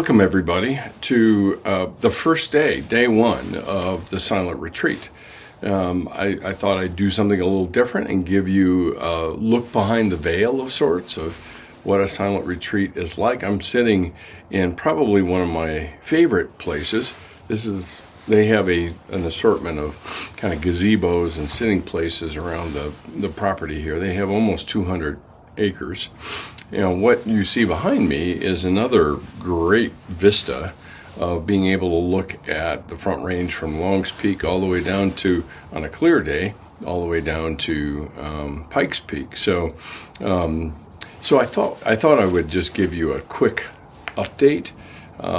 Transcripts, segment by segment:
Welcome, everybody, to the first day one of the Silent Retreat. I thought I'd do something a little different and give you a look behind the veil of sorts of what a silent retreat is like. I'm sitting in probably one of my favorite places. They have an assortment of kind of gazebos and sitting places around the property here. They have almost 200 acres. What you see behind me is another great vista of being able to look at the Front Range from Longs Peak all the way down to, on a clear day, all the way down to Pikes Peak. So I thought I would just give you a quick update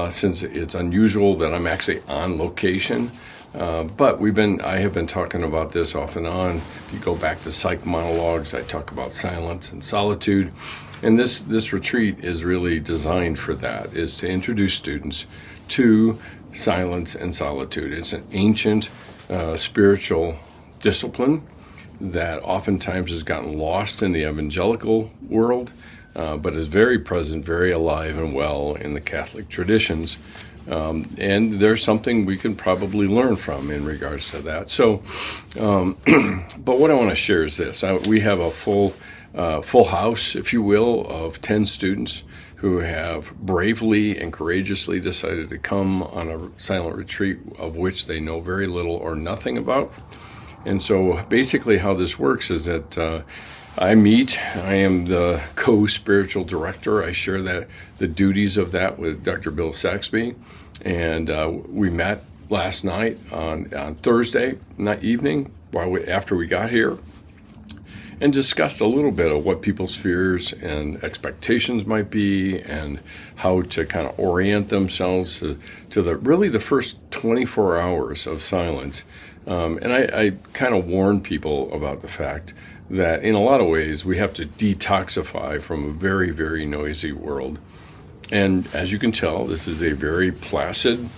since it's unusual that I'm actually on location. But I have been talking about this off and on. If you go back to Psych Monologues, I talk about silence and solitude. And this retreat is really designed for that, is to introduce students to silence and solitude. It's an ancient spiritual discipline that oftentimes has gotten lost in the evangelical world, but is very present, very alive and well in the Catholic traditions. And there's something we can probably learn from in regards to that. So, but what I want to share is this. We have a full house, if you will, of 10 students who have bravely and courageously decided to come on a silent retreat of which they know very little or nothing about. And so basically how this works is that I am the co-spiritual director. I share the duties of that with Dr. Bill Saxby. And we met last night on Thursday evening after we got here, and discussed a little bit of what people's fears and expectations might be and how to kind of orient themselves to the first 24 hours of silence. And I kind of warn people about the fact that in a lot of ways we have to detoxify from a very, very noisy world. And as you can tell, this is a very placid,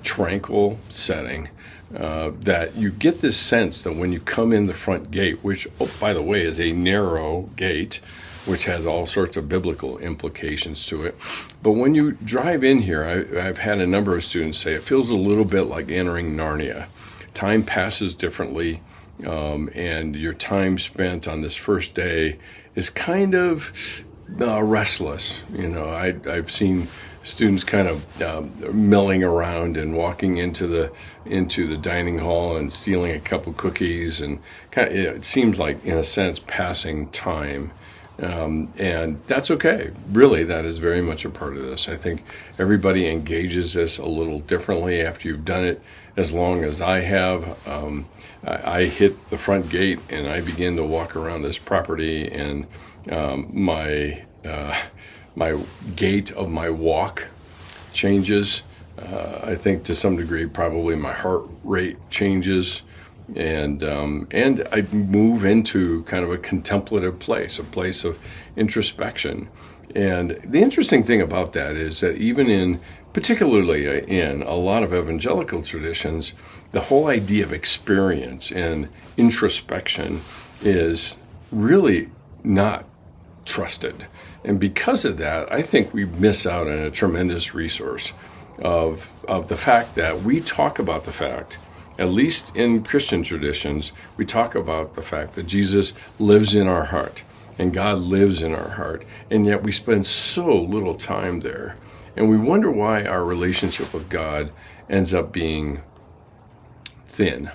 tranquil setting. That you get this sense that when you come in the front gate, which, by the way, is a narrow gate, which has all sorts of biblical implications to it. But when you drive in here, I've had a number of students say it feels a little bit like entering Narnia. Time passes differently, and your time spent on this first day is kind of restless. I've seen students kind of milling around and walking into the dining hall and stealing a couple cookies, and it seems like, in a sense, passing time. And that's okay. Really, that is very much a part of this. I think everybody engages this a little differently after you've done it as long as I have. I hit the front gate and I begin to walk around this property, and my gait of my walk changes. I think to some degree probably my heart rate changes, and I move into kind of a contemplative place, a place of introspection. And the interesting thing about that is that particularly in a lot of evangelical traditions, the whole idea of experience and introspection is really not trusted. And because of that, I think we miss out on a tremendous resource of the fact that we talk about the fact, at least in Christian traditions, we talk about the fact that Jesus lives in our heart and God lives in our heart. And yet we spend so little time there. And we wonder why our relationship with God ends up being thin.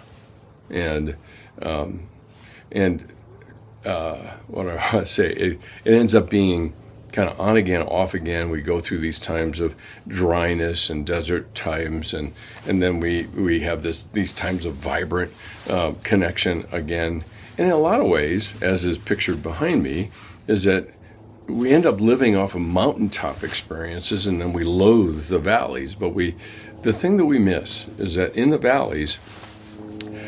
And what I want to say, it ends up being kind of on again, off again. We go through these times of dryness and desert times, and then we have these times of vibrant connection again. And in a lot of ways, as is pictured behind me, is that we end up living off of mountaintop experiences, and then we loathe the valleys. But the thing that we miss is that in the valleys,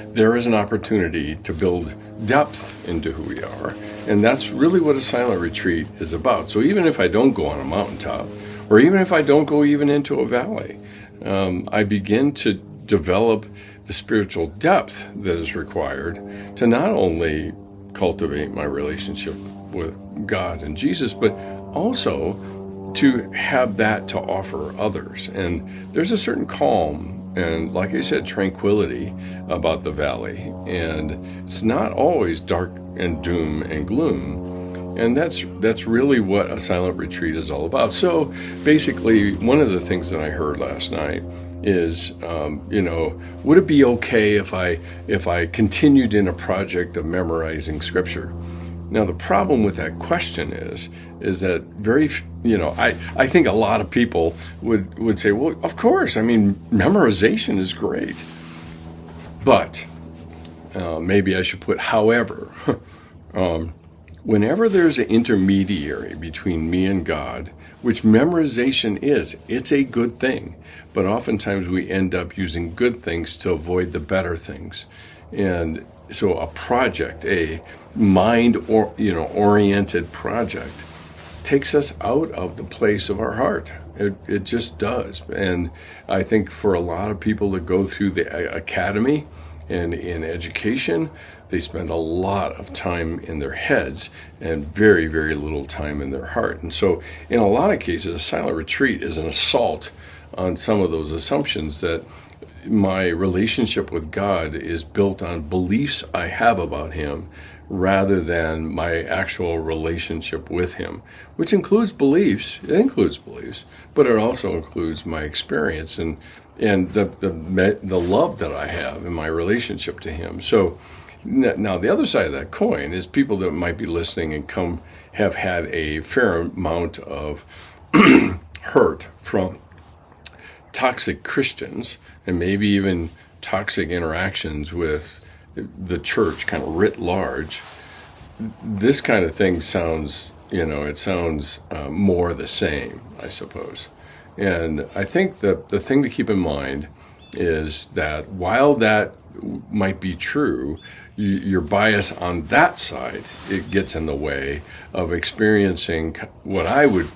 there is an opportunity to build depth into who we are. And that's really what a silent retreat is about. So even if I don't go on a mountaintop, or even if I don't go even into a valley, I begin to develop the spiritual depth that is required to not only cultivate my relationship with God and Jesus, but also to have that to offer others. And there's a certain calm and, like I said, tranquility about the valley. And it's not always dark and doom and gloom. And that's really what a silent retreat is all about. So basically, one of the things that I heard last night is, would it be okay if I continued in a project of memorizing scripture? Now, the problem with that question is that I think a lot of people would say, well, of course, memorization is great. But maybe I should put, however, whenever there's an intermediary between me and God, which memorization is, it's a good thing. But oftentimes we end up using good things to avoid the better things. And so a project, a oriented project, takes us out of the place of our heart. It just does. And I think for a lot of people that go through the academy and in education, they spend a lot of time in their heads and very, very little time in their heart. And so in a lot of cases, a silent retreat is an assault on some of those assumptions that my relationship with God is built on beliefs I have about Him rather than my actual relationship with Him, which includes beliefs. It includes beliefs, but it also includes my experience and the love that I have in my relationship to Him. So now the other side of that coin is people that might be listening and have had a fair amount of hurt from toxic Christians and maybe even toxic interactions with the church kind of writ large. This kind of thing sounds, more the same, I suppose. And I think the thing to keep in mind is that while that might be true, your bias on that side, it gets in the way of experiencing what I would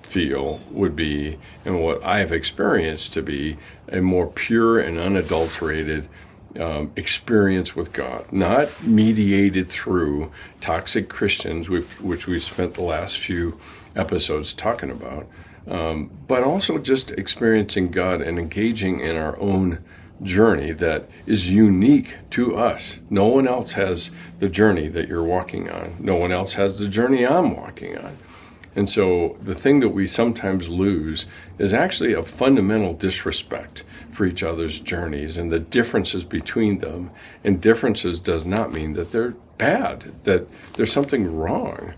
feel would be, and what I have experienced to be, a more pure and unadulterated experience with God, not mediated through toxic Christians, which we've spent the last few episodes talking about, but also just experiencing God and engaging in our own journey that is unique to us. No one else has the journey that you're walking on. No one else has the journey I'm walking on. And so the thing that we sometimes lose is actually a fundamental disrespect for each other's journeys and the differences between them. And differences does not mean that they're bad, that there's something wrong.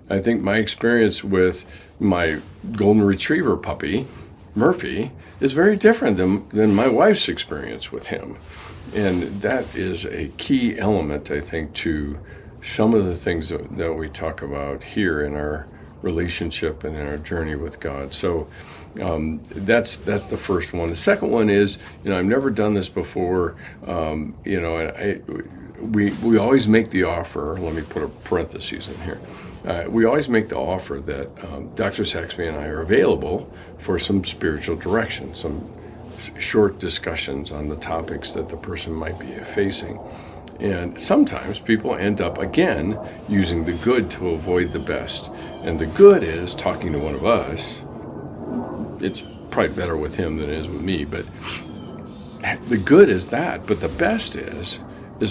I think my experience with my golden retriever puppy, Murphy, is very different than my wife's experience with him. And that is a key element, I think, to some of the things that we talk about here in our relationship and in our journey with God. So that's the first one. The second one is, I've never done this before. We always make the offer. Let me put a parenthesis in here. We always make the offer that Dr. Saxby and I are available for some spiritual direction, some short discussions on the topics that the person might be facing. And sometimes people end up, again, using the good to avoid the best. And the good is talking to one of us. It's probably better with him than it is with me, but the good is that. But the best is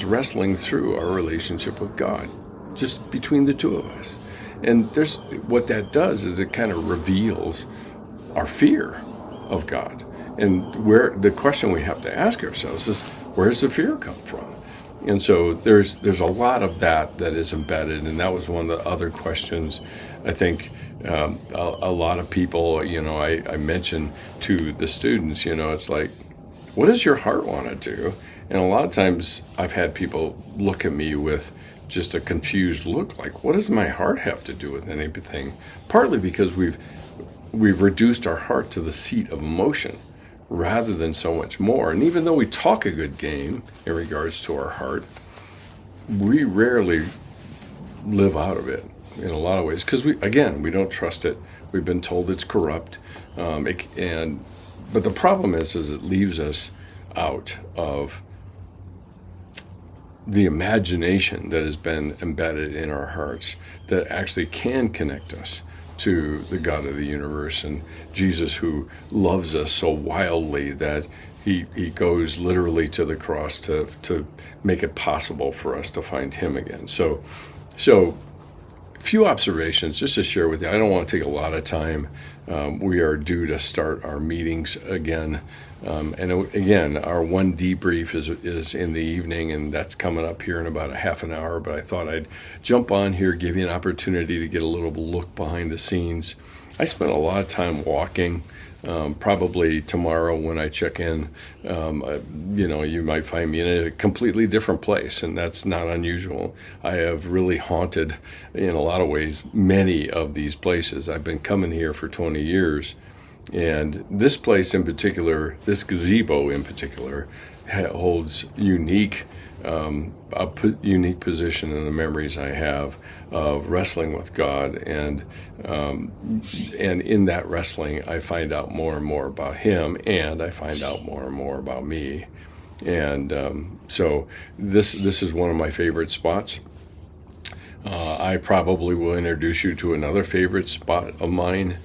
wrestling through our relationship with God, just between the two of us. And what that does is it kind of reveals our fear of God. And the question we have to ask ourselves is, where's the fear come from? And so there's a lot of that is embedded, and that was one of the other questions. I think a lot of people, I mentioned to the students, it's like, what does your heart want to do? And a lot of times I've had people look at me with just a confused look, like, what does my heart have to do with anything? Partly because we've reduced our heart to the seat of emotion, rather than so much more. And even though we talk a good game in regards to our heart, we rarely live out of it in a lot of ways because we don't trust it. We've been told it's corrupt, but the problem is it leaves us out of the imagination that has been embedded in our hearts that actually can connect us to the God of the universe, and Jesus, who loves us so wildly that he goes literally to the cross to make it possible for us to find him again. So a few observations just to share with you. I don't want to take a lot of time. We are due to start our meetings again. And again, our one debrief is in the evening, and that's coming up here in about a half an hour. But I thought I'd jump on here, give you an opportunity to get a little look behind the scenes. I spent a lot of time walking. Probably tomorrow when I check in, you might find me in a completely different place, and that's not unusual. I have really haunted, in a lot of ways, many of these places. I've been coming here for 20 years, and this place in particular, this gazebo in particular, holds unique position in the memories I have of wrestling with God, and in that wrestling, I find out more and more about Him, and I find out more and more about me, and so this is one of my favorite spots. I probably will introduce you to another favorite spot of mine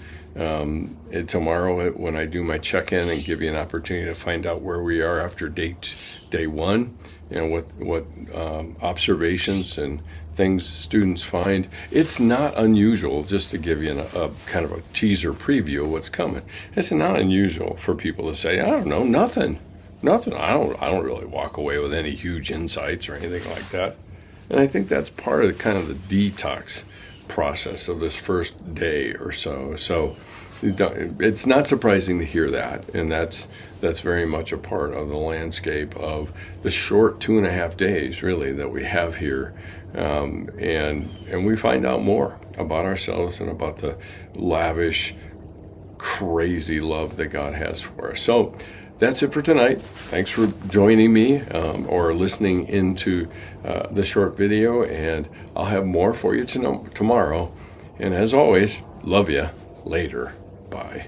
tomorrow when I do my check-in, and give you an opportunity to find out where we are after day one, and what observations and things students find. It's not unusual, just to give you a kind of a teaser preview of what's coming. It's not unusual for people to say, I don't know, nothing. I don't really walk away with any huge insights or anything like that. And I think that's part of the kind of the detox process of this first day or so. So it's not surprising to hear that, and that's very much a part of the landscape of the short 2.5 days really that we have here, and we find out more about ourselves and about the lavish, crazy love that God has for us. So that's it for tonight. Thanks for joining me or listening into the short video, and I'll have more for you tomorrow. And as always, love you. Later. Bye.